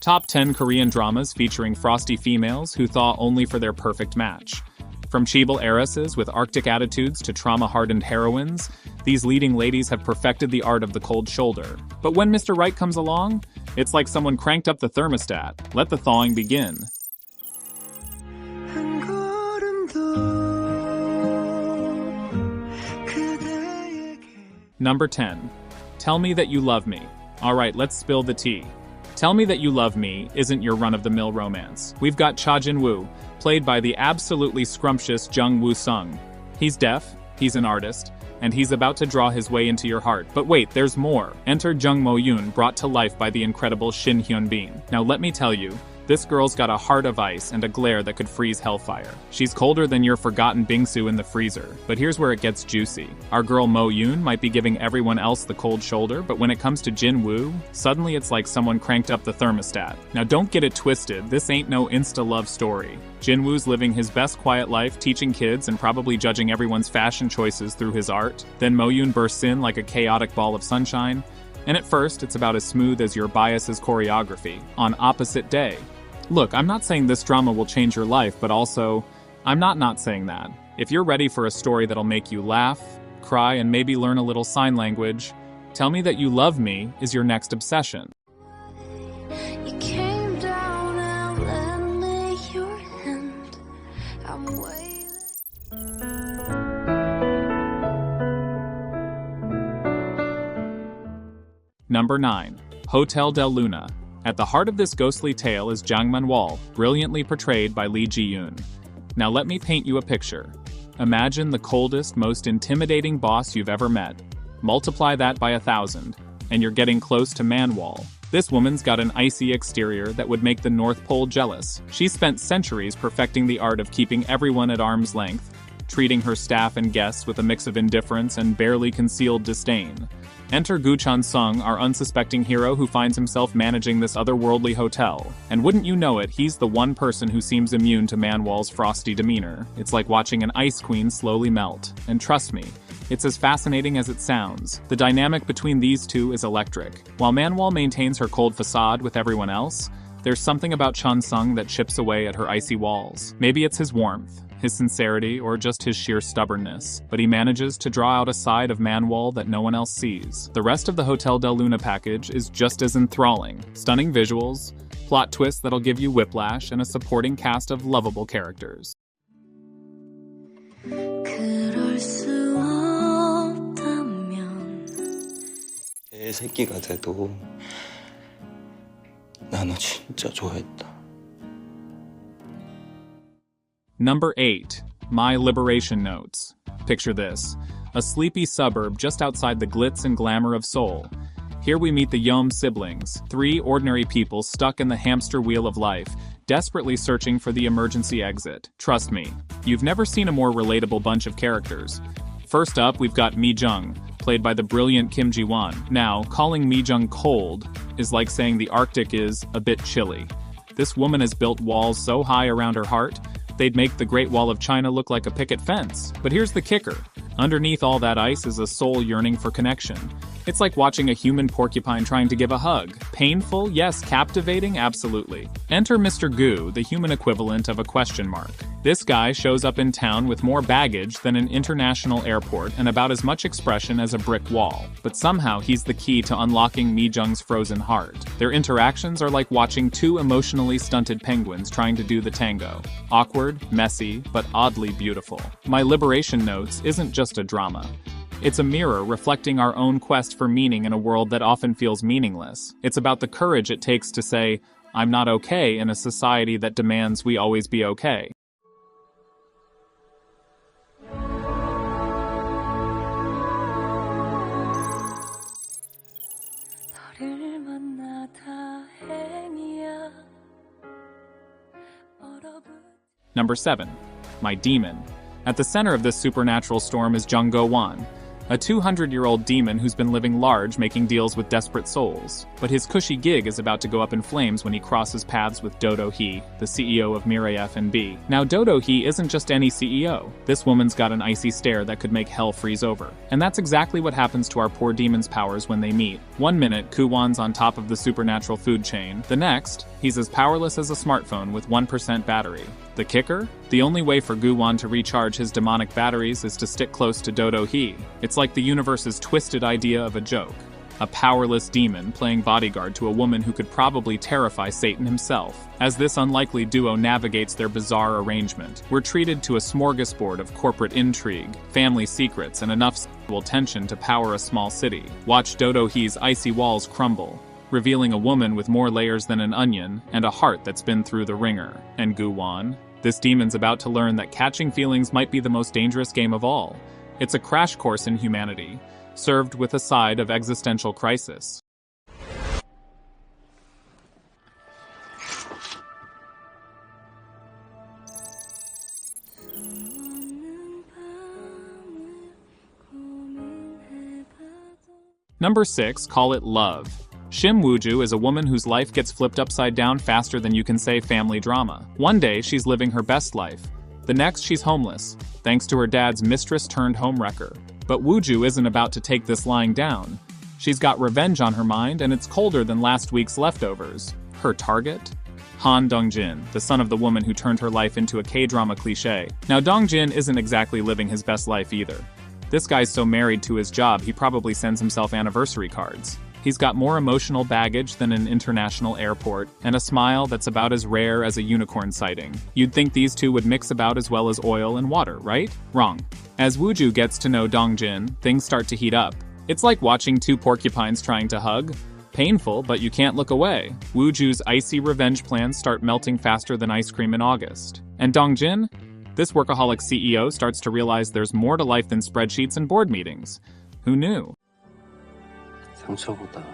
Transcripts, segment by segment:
Top 10 Korean dramas featuring frosty females who thaw only for their perfect match. From Cheeble heiresses with Arctic attitudes to trauma-hardened heroines, these leading ladies have perfected the art of the cold shoulder. But when Mr. Right comes along, it's like someone cranked up the thermostat. Let the thawing begin. Number 10. Tell Me That You Love Me. Alright, let's spill the tea. Tell Me That You Love Me isn't your run-of-the-mill romance. We've got Cha Jin-woo, played by the absolutely scrumptious Jung Woo-sung. He's deaf, he's an artist, and he's about to draw his way into your heart. But wait, there's more. Enter Jung Mo-yoon, brought to life by the incredible Shin Hyun-bin. Now let me tell you, this girl's got a heart of ice and a glare that could freeze hellfire. She's colder than your forgotten bingsu in the freezer. But here's where it gets juicy. Our girl Mo-yoon might be giving everyone else the cold shoulder, but when it comes to Jin-woo, suddenly it's like someone cranked up the thermostat. Now don't get it twisted, this ain't no insta-love story. Jin-woo's living his best quiet life, teaching kids and probably judging everyone's fashion choices through his art. Then Mo-yoon bursts in like a chaotic ball of sunshine. And at first, it's about as smooth as your bias's choreography. On opposite day. Look, I'm not saying this drama will change your life, but also, I'm not saying that. If you're ready for a story that'll make you laugh, cry, and maybe learn a little sign language, Tell Me That You Love Me is your next obsession. You came down and lent me your hand. I'm waiting. Number 9. Hotel del Luna. At the heart of this ghostly tale is Jang Man-wol, brilliantly portrayed by Lee Ji-yoon. Now let me paint you a picture. Imagine the coldest, most intimidating boss you've ever met. Multiply that by 1,000, and you're getting close to Man-wol. This woman's got an icy exterior that would make the North Pole jealous. She spent centuries perfecting the art of keeping everyone at arm's length, treating her staff and guests with a mix of indifference and barely concealed disdain. Enter Gu Chan-sung, our unsuspecting hero who finds himself managing this otherworldly hotel. And wouldn't you know it, he's the one person who seems immune to Man-wol's frosty demeanor. It's like watching an ice queen slowly melt. And trust me, it's as fascinating as it sounds. The dynamic between these two is electric. While Man-wol maintains her cold facade with everyone else, there's something about Chan-sung that chips away at her icy walls. Maybe it's his warmth, his sincerity, or just his sheer stubbornness, but he manages to draw out a side of Man-wol that no one else sees. The rest of the Hotel del Luna package is just as enthralling. Stunning visuals, plot twists that'll give you whiplash, and a supporting cast of lovable characters. 그럴 수 없다면 애 새끼가 돼도 나 너 진짜 좋아했다. Number 8. My Liberation Notes. Picture this. A sleepy suburb just outside the glitz and glamour of Seoul. Here we meet the Yeom siblings, 3 ordinary people stuck in the hamster wheel of life, desperately searching for the emergency exit. Trust me, you've never seen a more relatable bunch of characters. First up, we've got Mi-jung, played by the brilliant Kim Ji-won. Now, calling Mi-jung cold is like saying the Arctic is a bit chilly. This woman has built walls so high around her heart, they'd make the Great Wall of China look like a picket fence. But here's the kicker. Underneath all that ice is a soul yearning for connection. It's like watching a human porcupine trying to give a hug. Painful? Yes. Captivating? Absolutely. Enter Mr. Gu, the human equivalent of a question mark. This guy shows up in town with more baggage than an international airport and about as much expression as a brick wall. But somehow he's the key to unlocking Mi-jung's frozen heart. Their interactions are like watching 2 emotionally stunted penguins trying to do the tango. Awkward, messy, but oddly beautiful. My Liberation Notes isn't just a drama. It's a mirror reflecting our own quest for meaning in a world that often feels meaningless. It's about the courage it takes to say, I'm not okay in a society that demands we always be okay. 너를 만나 다행이야. Number 7. My Demon. At the center of this supernatural storm is Jung Go-won, a 200-year-old demon who's been living large making deals with desperate souls. But his cushy gig is about to go up in flames when he crosses paths with Dodo Hee, the CEO of Mirai F&B. Now Dodo Hee isn't just any CEO. This woman's got an icy stare that could make hell freeze over. And that's exactly what happens to our poor demon's powers when they meet. One minute, Kuwan's on top of the supernatural food chain. The next, he's as powerless as a smartphone with 1% battery. The kicker? The only way for Guwan to recharge his demonic batteries is to stick close to Dodo Hee. It's like the universe's twisted idea of a joke. A powerless demon playing bodyguard to a woman who could probably terrify Satan himself. As this unlikely duo navigates their bizarre arrangement, we're treated to a smorgasbord of corporate intrigue, family secrets, and enough sexual tension to power a small city. Watch Dodo Hee's icy walls crumble, revealing a woman with more layers than an onion and a heart that's been through the ringer. And Guwan? This demon's about to learn that catching feelings might be the most dangerous game of all. It's a crash course in humanity, served with a side of existential crisis. Number 6, call it love. Shim Wooju is a woman whose life gets flipped upside down faster than you can say family drama. One day, she's living her best life. The next, she's homeless, thanks to her dad's mistress-turned-homewrecker. But Wooju isn't about to take this lying down. She's got revenge on her mind, and it's colder than last week's leftovers. Her target? Han Dongjin, the son of the woman who turned her life into a K-drama cliché. Now, Dongjin isn't exactly living his best life either. This guy's so married to his job, he probably sends himself anniversary cards. He's got more emotional baggage than an international airport, and a smile that's about as rare as a unicorn sighting. You'd think these two would mix about as well as oil and water, right? Wrong. As Wooju gets to know Dongjin, things start to heat up. It's like watching two porcupines trying to hug. Painful, but you can't look away. Wooju's icy revenge plans start melting faster than ice cream in August. And Dongjin? This workaholic CEO starts to realize there's more to life than spreadsheets and board meetings. Who knew? 상처보다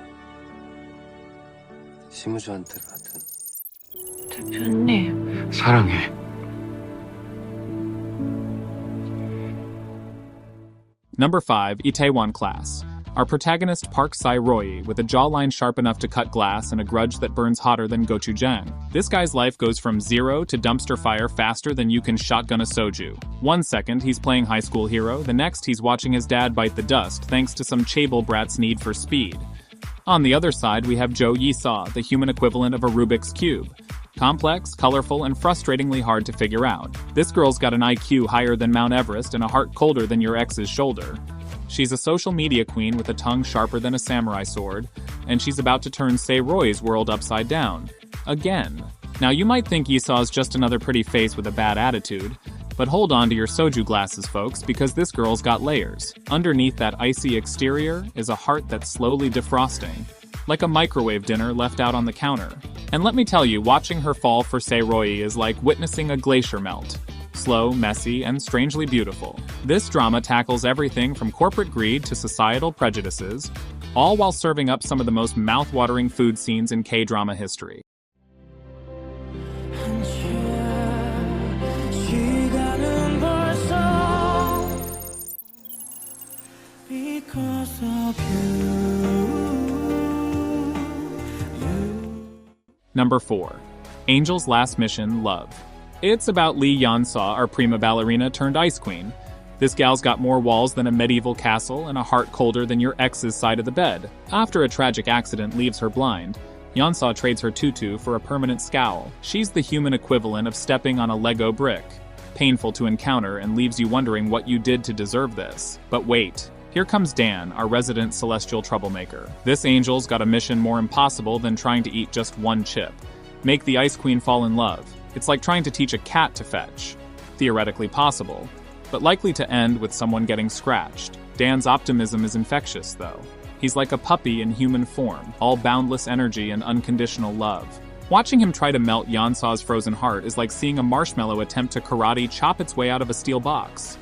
심우주한테 받은 대표님. 사랑해. Number 5, Itaewon Class. Our protagonist Park Sai-royi, with a jawline sharp enough to cut glass and a grudge that burns hotter than gochujang. This guy's life goes from zero to dumpster fire faster than you can shotgun a soju. One second, he's playing high school hero, the next he's watching his dad bite the dust thanks to some chaebol brat's need for speed. On the other side, we have Jo Yi-saw, the human equivalent of a Rubik's Cube. Complex, colorful, and frustratingly hard to figure out. This girl's got an IQ higher than Mount Everest and a heart colder than your ex's shoulder. She's a social media queen with a tongue sharper than a samurai sword, and she's about to turn Sei-roi's world upside down. Again. Now you might think Yi-saw's just another pretty face with a bad attitude, but hold on to your soju glasses, folks, because this girl's got layers. Underneath that icy exterior is a heart that's slowly defrosting, like a microwave dinner left out on the counter. And let me tell you, watching her fall for Sei-roi is like witnessing a glacier melt. Slow, messy, and strangely beautiful. This drama tackles everything from corporate greed to societal prejudices, all while serving up some of the most mouth-watering food scenes in K-drama history. Number 4. Angel's Last Mission, Love. It's about Lee Yeon-saw, our prima ballerina turned ice queen. This gal's got more walls than a medieval castle and a heart colder than your ex's side of the bed. After a tragic accident leaves her blind, Yeon-saw trades her tutu for a permanent scowl. She's the human equivalent of stepping on a Lego brick. Painful to encounter and leaves you wondering what you did to deserve this. But wait. Here comes Dan, our resident celestial troublemaker. This angel's got a mission more impossible than trying to eat just one chip. Make the Ice Queen fall in love. It's like trying to teach a cat to fetch. Theoretically possible, but likely to end with someone getting scratched. Dan's optimism is infectious, though. He's like a puppy in human form, all boundless energy and unconditional love. Watching him try to melt Yeon-saw's frozen heart is like seeing a marshmallow attempt to karate chop its way out of a steel box.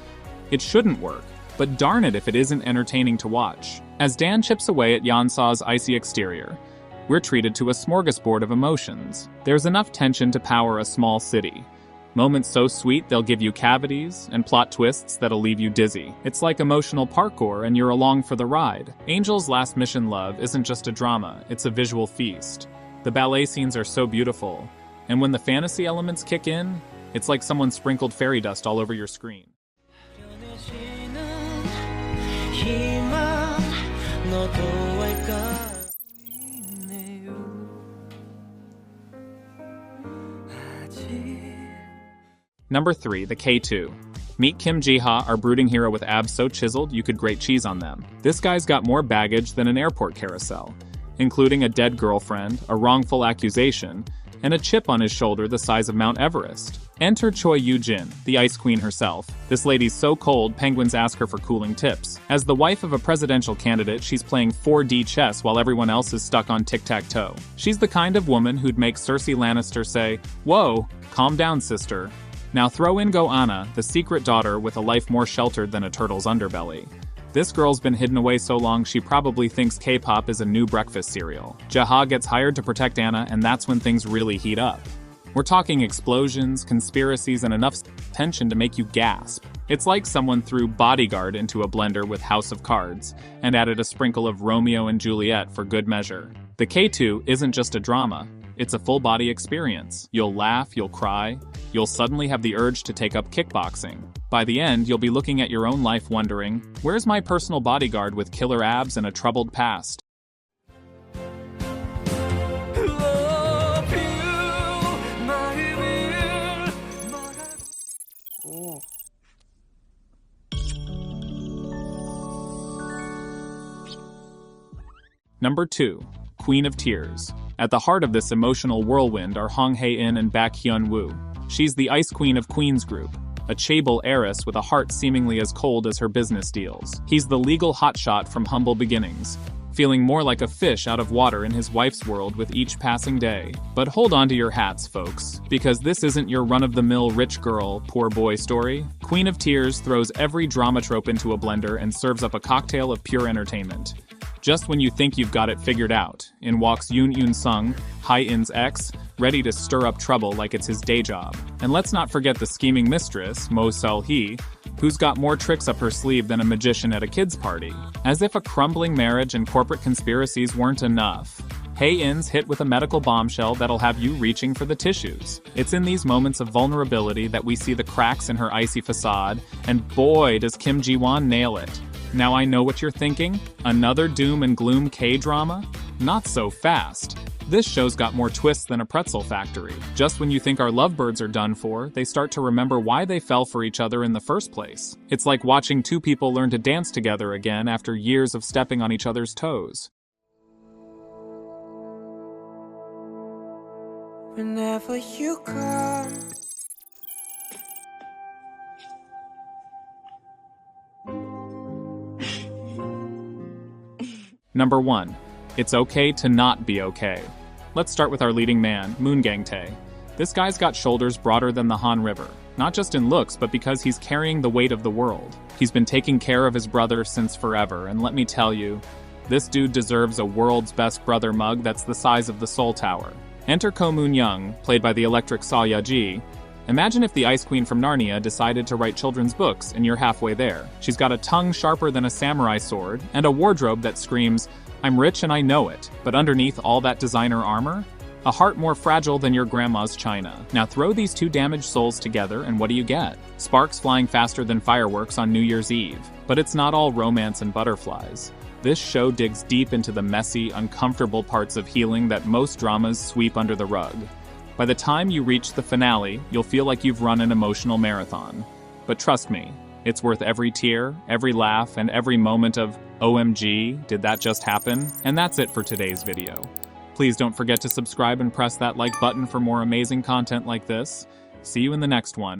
It shouldn't work, but darn it if it isn't entertaining to watch. As Dan chips away at Yeon-saw's icy exterior, we're treated to a smorgasbord of emotions. There's enough tension to power a small city. Moments so sweet they'll give you cavities, and plot twists that'll leave you dizzy. It's like emotional parkour and you're along for the ride. Angel's Last Mission Love isn't just a drama, it's a visual feast. The ballet scenes are so beautiful, and when the fantasy elements kick in, it's like someone sprinkled fairy dust all over your screen. Number 3, the K2. Meet Kim Ji-ha, our brooding hero with abs so chiseled you could grate cheese on them. This guy's got more baggage than an airport carousel, including a dead girlfriend, a wrongful accusation, and a chip on his shoulder the size of Mount Everest. Enter Choi Yoo-jin, the ice queen herself. This lady's so cold, penguins ask her for cooling tips. As the wife of a presidential candidate, she's playing 4D chess while everyone else is stuck on tic-tac-toe. She's the kind of woman who'd make Cersei Lannister say, "Whoa, calm down, sister." Now throw in Go-ana, the secret daughter with a life more sheltered than a turtle's underbelly. This girl's been hidden away so long she probably thinks K-pop is a new breakfast cereal. Jaha gets hired to protect Anna, and that's when things really heat up. We're talking explosions, conspiracies, and enough tension to make you gasp. It's like someone threw Bodyguard into a blender with House of Cards, and added a sprinkle of Romeo and Juliet for good measure. The K2 isn't just a drama, it's a full-body experience. You'll laugh, you'll cry, you'll suddenly have the urge to take up kickboxing. By the end, you'll be looking at your own life wondering, where's my personal bodyguard with killer abs and a troubled past? Number 2, Queen of Tears. At the heart of this emotional whirlwind are Hong Hae-in and Baek Hyun-woo. She's the Ice Queen of Queens Group, a chaebol heiress with a heart seemingly as cold as her business deals. He's the legal hotshot from humble beginnings, feeling more like a fish out of water in his wife's world with each passing day. But hold on to your hats, folks, because this isn't your run-of-the-mill rich girl, poor boy story. Queen of Tears throws every drama trope into a blender and serves up a cocktail of pure entertainment. Just when you think you've got it figured out, in walks Yoon Sung, Hae-in's ex, ready to stir up trouble like it's his day job. And let's not forget the scheming mistress, Mo Seol-hee, who's got more tricks up her sleeve than a magician at a kid's party. As if a crumbling marriage and corporate conspiracies weren't enough, Hae-in's hit with a medical bombshell that'll have you reaching for the tissues. It's in these moments of vulnerability that we see the cracks in her icy facade, and boy does Kim Ji-won nail it. Now I know what you're thinking, another doom and gloom K-drama? Not so fast. This show's got more twists than a pretzel factory. Just when you think our lovebirds are done for, they start to remember why they fell for each other in the first place. It's like watching two people learn to dance together again after years of stepping on each other's toes. Whenever you come. Number 1. It's okay to not be okay. Let's start with our leading man, Moon Gang-tae. This guy's got shoulders broader than the Han River, not just in looks, but because he's carrying the weight of the world. He's been taking care of his brother since forever, and let me tell you, this dude deserves a world's best brother mug that's the size of the Seoul Tower. Enter Ko Moon-young, played by the electric Seo Ya-ji. Imagine if the Ice Queen from Narnia decided to write children's books, and you're halfway there. She's got a tongue sharper than a samurai sword, and a wardrobe that screams, "I'm rich and I know it," but underneath all that designer armor, a heart more fragile than your grandma's china. Now throw these two damaged souls together, and what do you get? Sparks flying faster than fireworks on New Year's Eve. But it's not all romance and butterflies. This show digs deep into the messy, uncomfortable parts of healing that most dramas sweep under the rug. By the time you reach the finale, you'll feel like you've run an emotional marathon. But trust me, it's worth every tear, every laugh, and every moment of, OMG, did that just happen? And that's it for today's video. Please don't forget to subscribe and press that like button for more amazing content like this. See you in the next one.